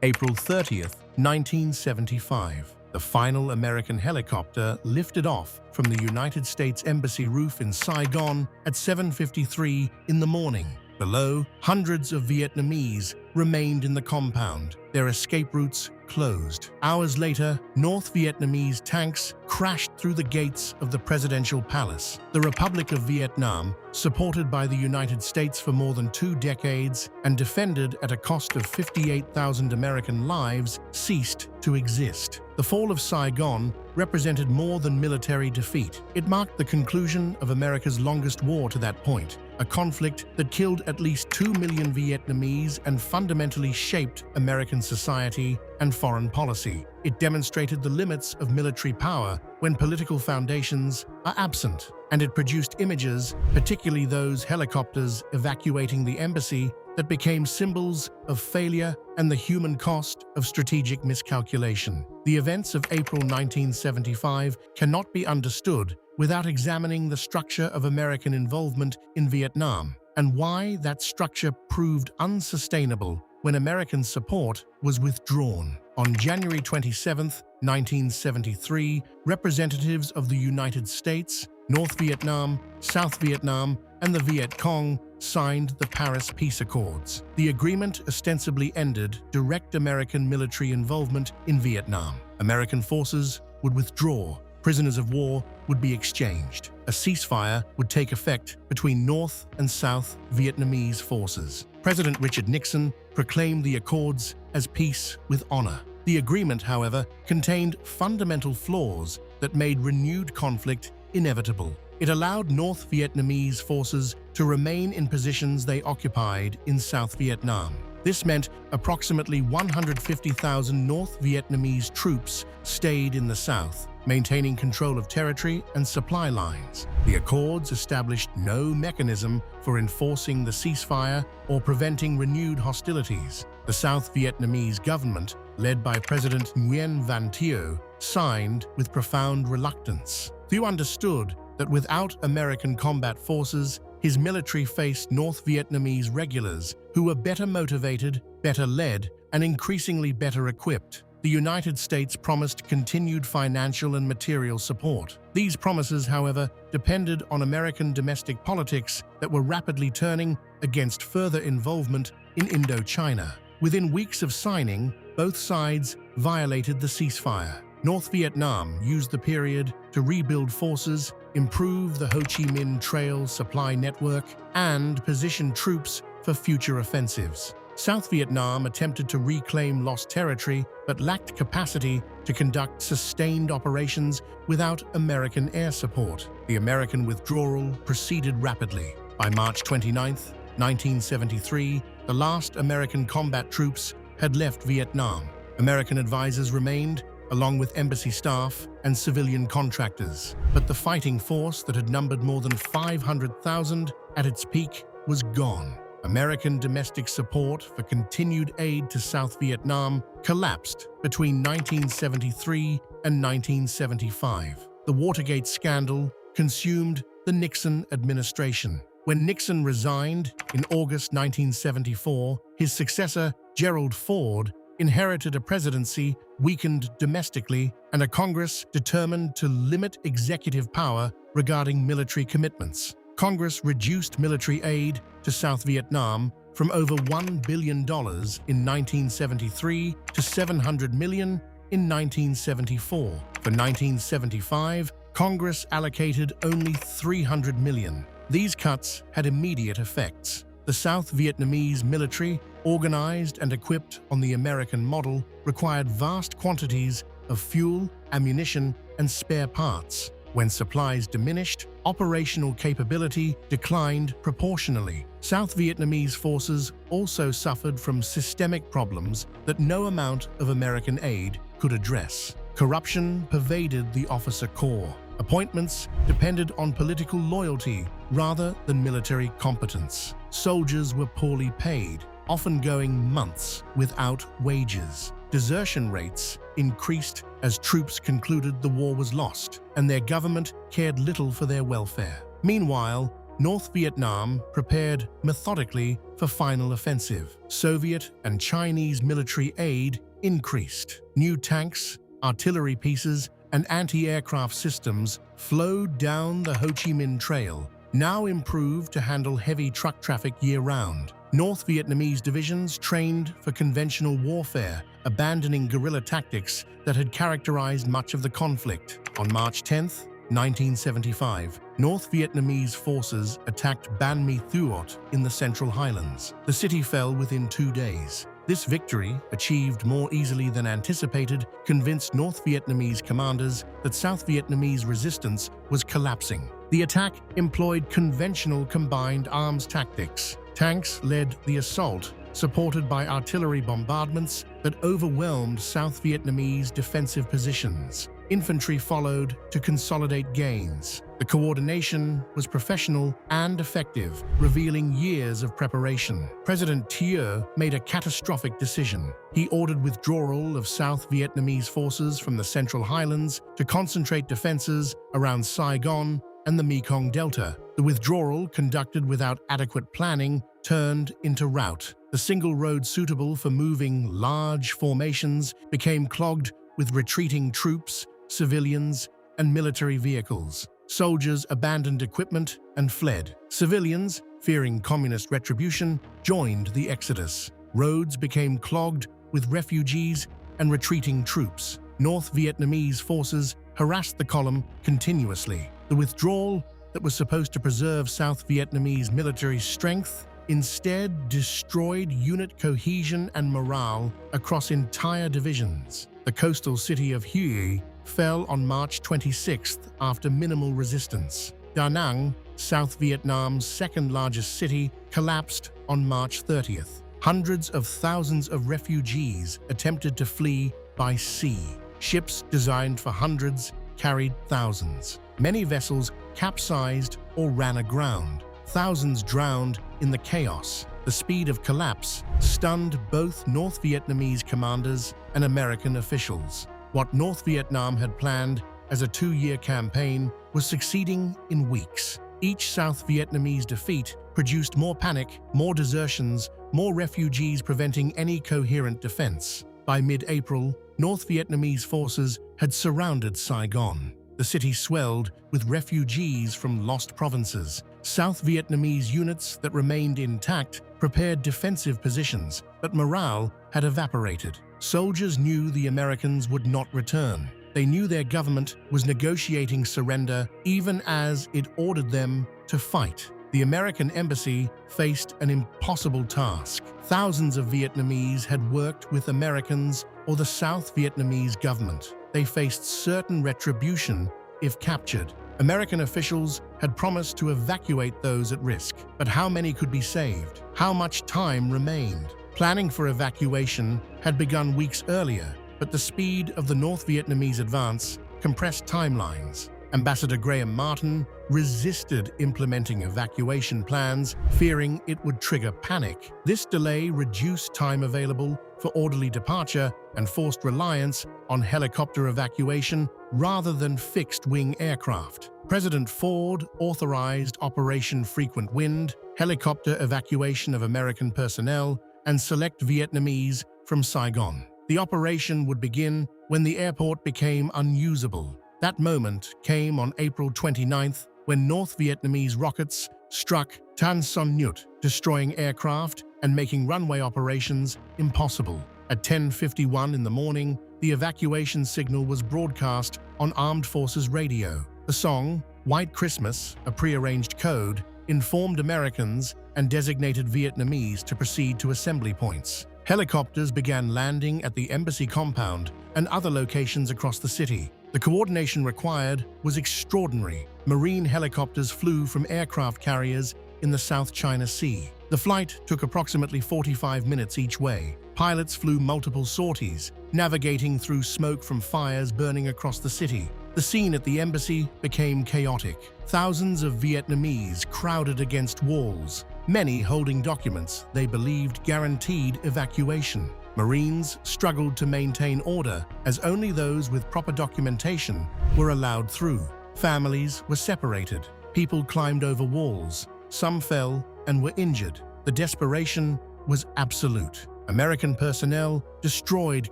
April 30th, 1975. The final American helicopter lifted off from the United States Embassy roof in Saigon at 7:53 in the morning. Below, hundreds of Vietnamese remained in the compound, their escape routes closed. Hours later, North Vietnamese tanks crashed through the gates of the presidential palace. The Republic of Vietnam, supported by the United States for more than 2 decades and defended at a cost of 58,000 American lives, ceased to exist. The Fall of Saigon represented more than military defeat. It marked the conclusion of America's longest war to that point, a conflict that killed at least 2 million Vietnamese and fundamentally shaped American society and foreign policy. It demonstrated the limits of military power when political foundations are absent, and it produced images, particularly those helicopters evacuating the embassy, that became symbols of failure and the human cost of strategic miscalculation. The events of April 1975 cannot be understood without examining the structure of American involvement in Vietnam and why that structure proved unsustainable when American support was withdrawn. On January 27, 1973, representatives of the United States, North Vietnam, South Vietnam, and the Viet Cong signed the Paris Peace Accords. The agreement ostensibly ended direct American military involvement in Vietnam. American forces would withdraw. Prisoners of war would be exchanged. A ceasefire would take effect between North and South Vietnamese forces. President Richard Nixon proclaimed the accords as peace with honor. The agreement, however, contained fundamental flaws that made renewed conflict inevitable. It allowed North Vietnamese forces to remain in positions they occupied in South Vietnam. This meant approximately 150,000 North Vietnamese troops stayed in the South, maintaining control of territory and supply lines. The accords established no mechanism for enforcing the ceasefire or preventing renewed hostilities. The South Vietnamese government, led by President Nguyen Van Thieu, signed with profound reluctance. Thieu understood that without American combat forces, his military faced North Vietnamese regulars who were better motivated, better led, and increasingly better equipped. The United States promised continued financial and material support. These promises, however, depended on American domestic politics that were rapidly turning against further involvement in Indochina. Within weeks of signing, both sides violated the ceasefire. North Vietnam used the period to rebuild forces, improve the Ho Chi Minh Trail supply network, and position troops for future offensives. South Vietnam attempted to reclaim lost territory but lacked capacity to conduct sustained operations without American air support. The American withdrawal proceeded rapidly. By March 29, 1973, the last American combat troops had left Vietnam. American advisors remained, along with embassy staff and civilian contractors. But the fighting force that had numbered more than 500,000 at its peak was gone. American domestic support for continued aid to South Vietnam collapsed between 1973 and 1975. The Watergate scandal consumed the Nixon administration. When Nixon resigned in August 1974, his successor, Gerald Ford, inherited a presidency weakened domestically and a Congress determined to limit executive power regarding military commitments. Congress reduced military aid to South Vietnam from over $1 billion in 1973 to $700 million in 1974. For 1975, Congress allocated only $300 million. These cuts had immediate effects. The South Vietnamese military, organized and equipped on the American model, required vast quantities of fuel, ammunition, and spare parts. When supplies diminished, operational capability declined proportionally. South Vietnamese forces also suffered from systemic problems that no amount of American aid could address. Corruption pervaded the officer corps. Appointments depended on political loyalty rather than military competence. Soldiers were poorly paid, often going months without wages. Desertion rates increased as troops concluded the war was lost, and their government cared little for their welfare. Meanwhile, North Vietnam prepared methodically for final offensive. Soviet and Chinese military aid increased. New tanks, artillery pieces, and anti-aircraft systems flowed down the Ho Chi Minh Trail, now improved to handle heavy truck traffic year-round. North Vietnamese divisions trained for conventional warfare, abandoning guerrilla tactics that had characterized much of the conflict. On March 10, 1975, North Vietnamese forces attacked Ban Mi Thuot in the Central Highlands. The city fell within 2 days. This victory, achieved more easily than anticipated, convinced North Vietnamese commanders that South Vietnamese resistance was collapsing. The attack employed conventional combined arms tactics. Tanks led the assault, supported by artillery bombardments that overwhelmed South Vietnamese defensive positions. Infantry followed to consolidate gains. The coordination was professional and effective, revealing years of preparation. President Thieu made a catastrophic decision. He ordered withdrawal of South Vietnamese forces from the Central Highlands to concentrate defenses around Saigon and the Mekong Delta. The withdrawal, conducted without adequate planning, turned into rout. The single road suitable for moving large formations became clogged with retreating troops, civilians, and military vehicles. Soldiers abandoned equipment and fled. Civilians, fearing communist retribution, joined the exodus. Roads became clogged with refugees and retreating troops. North Vietnamese forces harassed the column continuously. The withdrawal that was supposed to preserve South Vietnamese military strength instead destroyed unit cohesion and morale across entire divisions. The coastal city of Hue fell on March 26th after minimal resistance. Da Nang, South Vietnam's second-largest city, collapsed on March 30th. Hundreds of thousands of refugees attempted to flee by sea. Ships designed for hundreds carried thousands. Many vessels capsized or ran aground. Thousands drowned in the chaos. The speed of collapse stunned both North Vietnamese commanders and American officials. What North Vietnam had planned as a 2-year campaign was succeeding in weeks. Each South Vietnamese defeat produced more panic, more desertions, more refugees, preventing any coherent defense. By mid-April, North Vietnamese forces had surrounded Saigon. The city swelled with refugees from lost provinces. South Vietnamese units that remained intact prepared defensive positions, but morale had evaporated. Soldiers knew the Americans would not return. They knew their government was negotiating surrender even as it ordered them to fight. The American embassy faced an impossible task. Thousands of Vietnamese had worked with Americans or the South Vietnamese government. They faced certain retribution if captured. American officials had promised to evacuate those at risk. But how many could be saved? How much time remained? Planning for evacuation had begun weeks earlier, but the speed of the North Vietnamese advance compressed timelines. Ambassador Graham Martin resisted implementing evacuation plans, fearing it would trigger panic. This delay reduced time available for orderly departure and forced reliance on helicopter evacuation rather than fixed-wing aircraft. President Ford authorized Operation Frequent Wind, helicopter evacuation of American personnel, and select Vietnamese from Saigon. The operation would begin when the airport became unusable. That moment came on April 29th when North Vietnamese rockets struck Tan Son Nhut, destroying aircraft and making runway operations impossible. At 10:51 in the morning, the evacuation signal was broadcast on Armed Forces radio. The song, White Christmas, a prearranged code, informed Americans and designated Vietnamese to proceed to assembly points. Helicopters began landing at the embassy compound and other locations across the city. The coordination required was extraordinary. Marine helicopters flew from aircraft carriers in the South China Sea. The flight took approximately 45 minutes each way. Pilots flew multiple sorties, navigating through smoke from fires burning across the city. The scene at the embassy became chaotic. Thousands of Vietnamese crowded against walls, many holding documents they believed guaranteed evacuation. Marines struggled to maintain order as only those with proper documentation were allowed through. Families were separated. People climbed over walls, some fell and were injured. The desperation was absolute. American personnel destroyed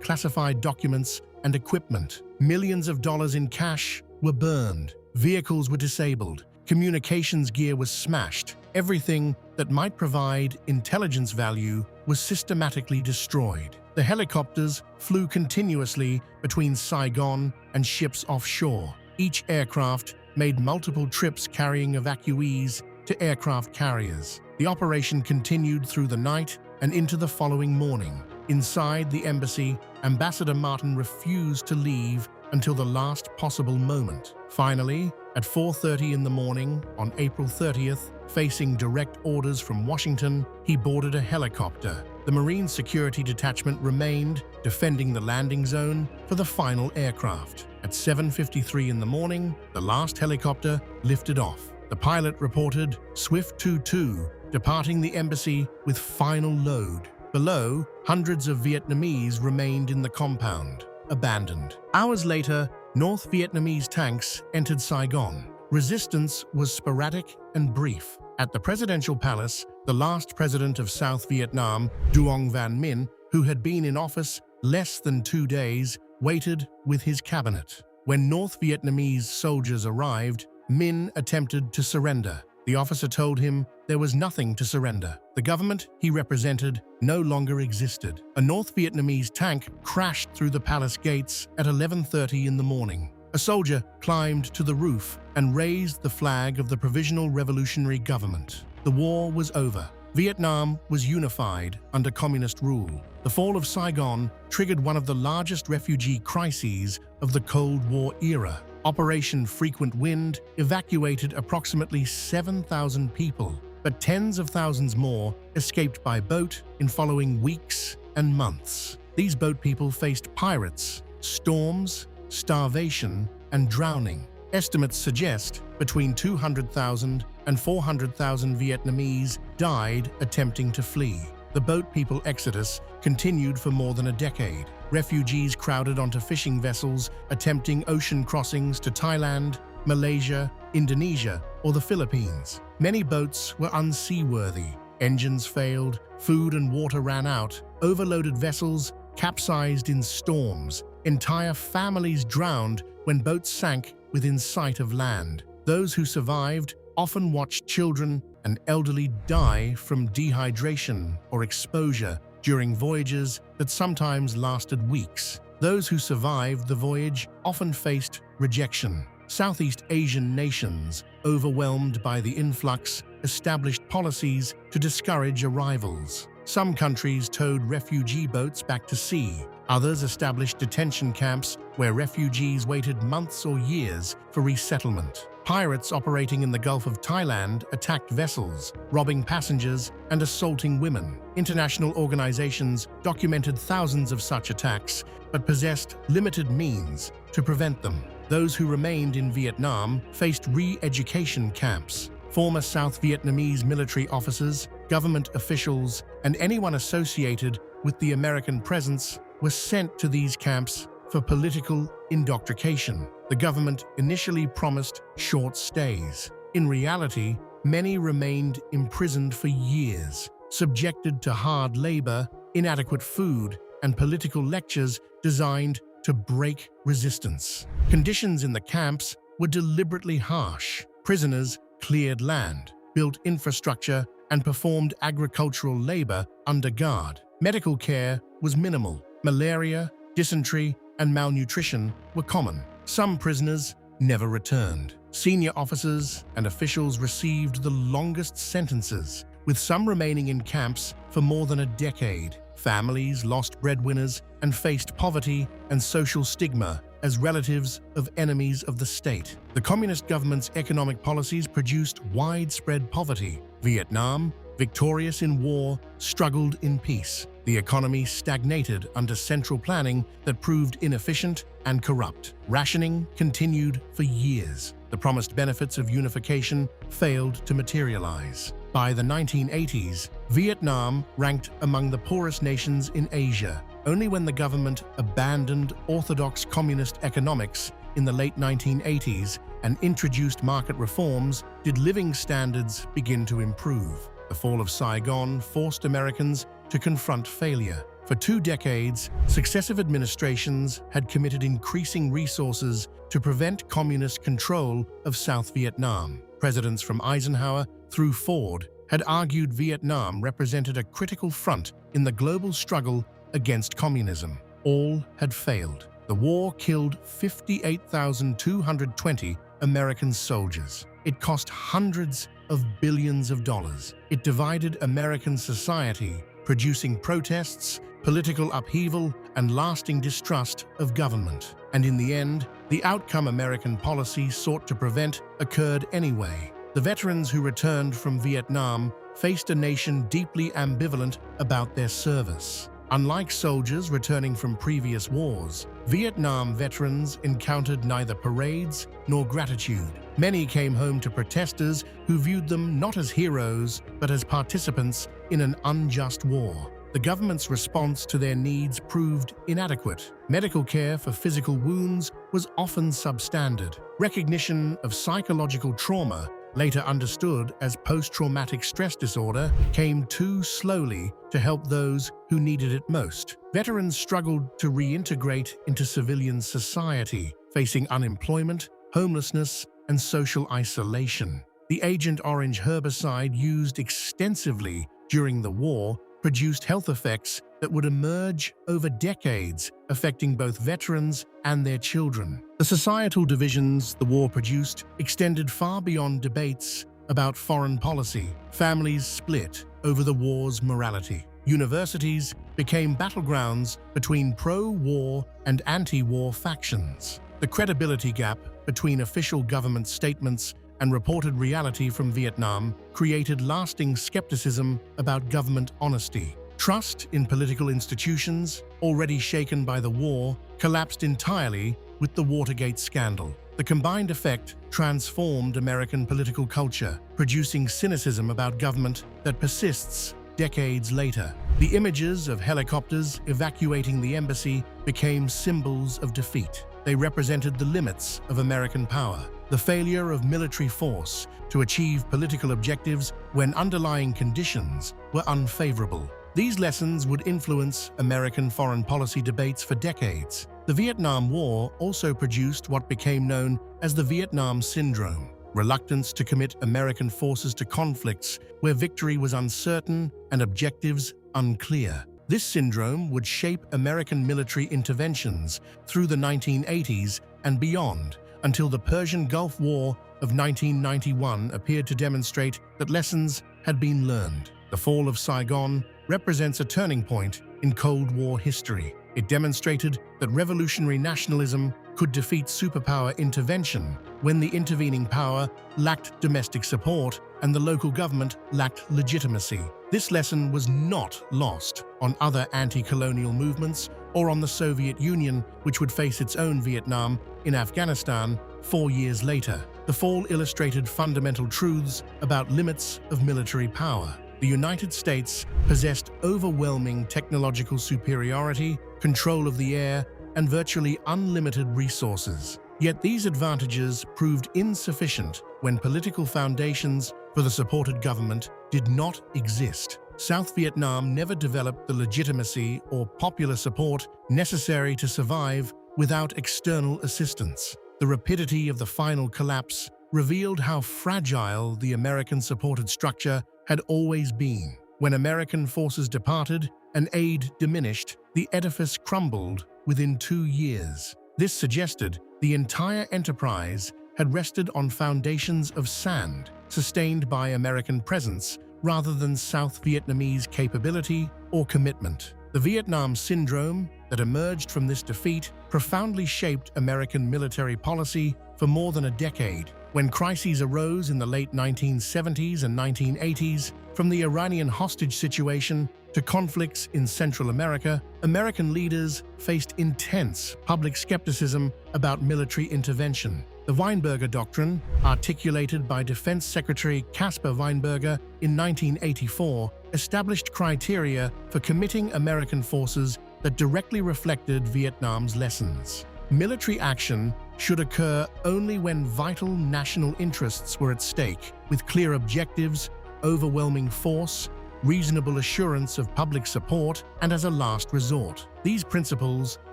classified documents and equipment. Millions of dollars in cash were burned. Vehicles were disabled. Communications gear was smashed. Everything that might provide intelligence value was systematically destroyed. The helicopters flew continuously between Saigon and ships offshore. Each aircraft made multiple trips carrying evacuees to aircraft carriers. The operation continued through the night and into the following morning. Inside the embassy, Ambassador Martin refused to leave until the last possible moment. Finally, at 4:30 in the morning on April 30th, facing direct orders from Washington, he boarded a helicopter. The Marine Security Detachment remained, defending the landing zone for the final aircraft. At 7:53 in the morning, the last helicopter lifted off. The pilot reported Swift 22 departing the embassy with final load. Below, hundreds of Vietnamese remained in the compound, abandoned. Hours later, North Vietnamese tanks entered Saigon. Resistance was sporadic and brief. At the presidential palace, the last president of South Vietnam, Duong Van Minh, who had been in office less than 2 days, waited with his cabinet. When North Vietnamese soldiers arrived, Minh attempted to surrender. The officer told him there was nothing to surrender. The government he represented no longer existed. A North Vietnamese tank crashed through the palace gates at 11:30 in the morning. A soldier climbed to the roof and raised the flag of the Provisional Revolutionary Government. The war was over. Vietnam was unified under communist rule. The Fall of Saigon triggered one of the largest refugee crises of the Cold War era. Operation Frequent Wind evacuated approximately 7,000 people, but tens of thousands more escaped by boat in following weeks and months. These boat people faced pirates, storms, starvation, and drowning. Estimates suggest between 200,000 and 400,000 Vietnamese died attempting to flee. The boat people exodus continued for more than a decade. Refugees crowded onto fishing vessels attempting ocean crossings to Thailand, Malaysia, Indonesia, or the Philippines. Many boats were unseaworthy. Engines failed, food and water ran out, overloaded vessels capsized in storms. Entire families drowned when boats sank within sight of land. Those who survived often watched children and elderly die from dehydration or exposure during voyages that sometimes lasted weeks. Those who survived the voyage often faced rejection. Southeast Asian nations, overwhelmed by the influx, established policies to discourage arrivals. Some countries towed refugee boats back to sea. Others established detention camps where refugees waited months or years for resettlement. Pirates operating in the Gulf of Thailand attacked vessels, robbing passengers and assaulting women. International organizations documented thousands of such attacks, but possessed limited means to prevent them. Those who remained in Vietnam faced re-education camps. Former South Vietnamese military officers, government officials, and anyone associated with the American presence were sent to these camps for political indoctrination. The government initially promised short stays. In reality, many remained imprisoned for years, subjected to hard labor, inadequate food, and political lectures designed to break resistance. Conditions in the camps were deliberately harsh. Prisoners cleared land, built infrastructure, and performed agricultural labor under guard. Medical care was minimal. Malaria, dysentery, and malnutrition were common. Some prisoners never returned. Senior officers and officials received the longest sentences, with some remaining in camps for more than a decade. Families lost breadwinners and faced poverty and social stigma as relatives of enemies of the state. The communist government's economic policies produced widespread poverty. Vietnam, victorious in war, struggled in peace. The economy stagnated under central planning that proved inefficient and corrupt. Rationing continued for years. The promised benefits of unification failed to materialize. By the 1980s, Vietnam ranked among the poorest nations in Asia. Only when the government abandoned orthodox communist economics in the late 1980s and introduced market reforms did living standards begin to improve. The Fall of Saigon forced Americans to confront failure. For 2 decades, successive administrations had committed increasing resources to prevent communist control of South Vietnam. Presidents from Eisenhower through Ford had argued Vietnam represented a critical front in the global struggle against communism. All had failed. The war killed 58,220 American soldiers. It cost hundreds of billions of dollars. It divided American society, producing protests, political upheaval, and lasting distrust of government. And in the end, the outcome American policy sought to prevent occurred anyway. The veterans who returned from Vietnam faced a nation deeply ambivalent about their service. Unlike soldiers returning from previous wars, Vietnam veterans encountered neither parades nor gratitude. Many came home to protesters who viewed them not as heroes, but as participants in an unjust war. The government's response to their needs proved inadequate. Medical care for physical wounds was often substandard. Recognition of psychological trauma, later understood as post-traumatic stress disorder, came too slowly to help those who needed it most. Veterans struggled to reintegrate into civilian society, facing unemployment, homelessness, and social isolation. The Agent Orange herbicide used extensively during the war produced health effects that would emerge over decades, affecting both veterans and their children. The societal divisions the war produced extended far beyond debates about foreign policy. Families split over the war's morality. Universities became battlegrounds between pro-war and anti-war factions. The credibility gap between official government statements and reported reality from Vietnam created lasting skepticism about government honesty. Trust in political institutions, already shaken by the war, collapsed entirely with the Watergate scandal. The combined effect transformed American political culture, producing cynicism about government that persists decades later. The images of helicopters evacuating the embassy became symbols of defeat. They represented the limits of American power, the failure of military force to achieve political objectives when underlying conditions were unfavorable. These lessons would influence American foreign policy debates for decades. The Vietnam War also produced what became known as the Vietnam Syndrome, reluctance to commit American forces to conflicts where victory was uncertain and objectives unclear. This syndrome would shape American military interventions through the 1980s and beyond, until the Persian Gulf War of 1991 appeared to demonstrate that lessons had been learned. The Fall of Saigon represents a turning point in Cold War history. It demonstrated that revolutionary nationalism could defeat superpower intervention when the intervening power lacked domestic support and the local government lacked legitimacy. This lesson was not lost on other anti-colonial movements or on the Soviet Union, which would face its own Vietnam in Afghanistan 4 years later. The fall illustrated fundamental truths about limits of military power. The United States possessed overwhelming technological superiority, control of the air, and virtually unlimited resources. Yet these advantages proved insufficient when political foundations for the supported government did not exist. South Vietnam never developed the legitimacy or popular support necessary to survive without external assistance. The rapidity of the final collapse revealed how fragile the American-supported structure had always been. When American forces departed and aid diminished, the edifice crumbled within 2 years. This suggested the entire enterprise had rested on foundations of sand, sustained by American presence rather than South Vietnamese capability or commitment. The Vietnam Syndrome that emerged from this defeat profoundly shaped American military policy for more than a decade. When crises arose in the late 1970s and 1980s, from the Iranian hostage situation to conflicts in Central America, American leaders faced intense public skepticism about military intervention. The Weinberger Doctrine, articulated by Defense Secretary Caspar Weinberger in 1984, established criteria for committing American forces that directly reflected Vietnam's lessons. Military action should occur only when vital national interests were at stake, with clear objectives, overwhelming force, reasonable assurance of public support, and as a last resort. These principles,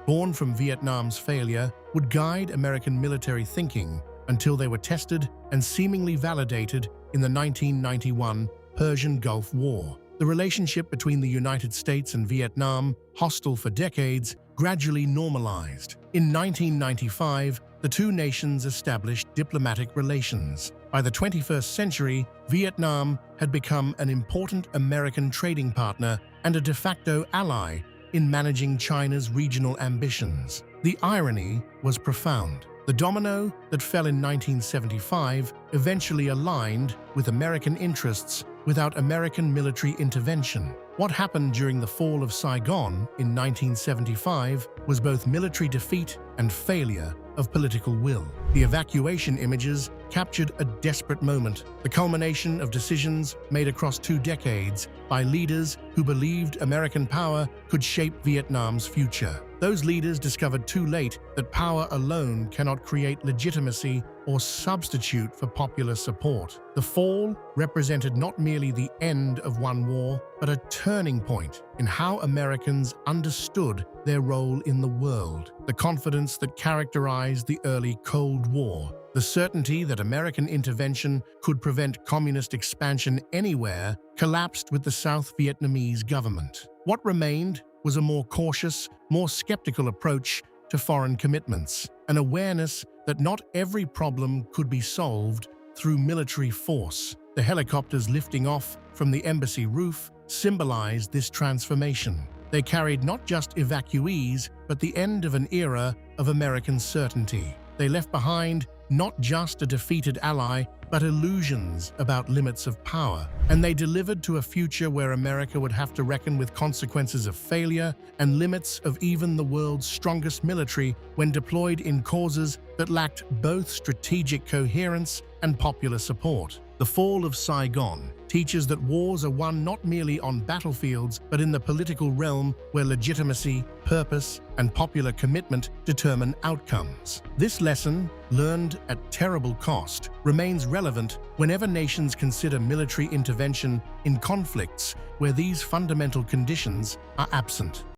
born from Vietnam's failure, would guide American military thinking until they were tested and seemingly validated in the 1991 Persian Gulf War. The relationship between the United States and Vietnam, hostile for decades, gradually normalized. In 1995, the two nations established diplomatic relations. By the 21st century, Vietnam had become an important American trading partner and a de facto ally in managing China's regional ambitions. The irony was profound. The domino that fell in 1975 eventually aligned with American interests without American military intervention. What happened during the Fall of Saigon in 1975 was both military defeat and failure of political will. The evacuation images captured a desperate moment, the culmination of decisions made across 2 decades by leaders who believed American power could shape Vietnam's future. Those leaders discovered too late that power alone cannot create legitimacy or substitute for popular support. The fall represented not merely the end of one war, but a turning point in how Americans understood their role in the world. The confidence that characterized the early Cold War, the certainty that American intervention could prevent communist expansion anywhere, collapsed with the South Vietnamese government. What remained was a more cautious, more skeptical approach to foreign commitments, an awareness that not every problem could be solved through military force. The helicopters lifting off from the embassy roof symbolized this transformation. They carried not just evacuees, but the end of an era of American certainty. They left behind not just a defeated ally, but illusions about limits of power. And they delivered to a future where America would have to reckon with consequences of failure and limits of even the world's strongest military when deployed in causes that lacked both strategic coherence and popular support. The Fall of Saigon teaches that wars are won not merely on battlefields, but in the political realm where legitimacy, purpose, and popular commitment determine outcomes. This lesson, learned at terrible cost, remains relevant whenever nations consider military intervention in conflicts where these fundamental conditions are absent.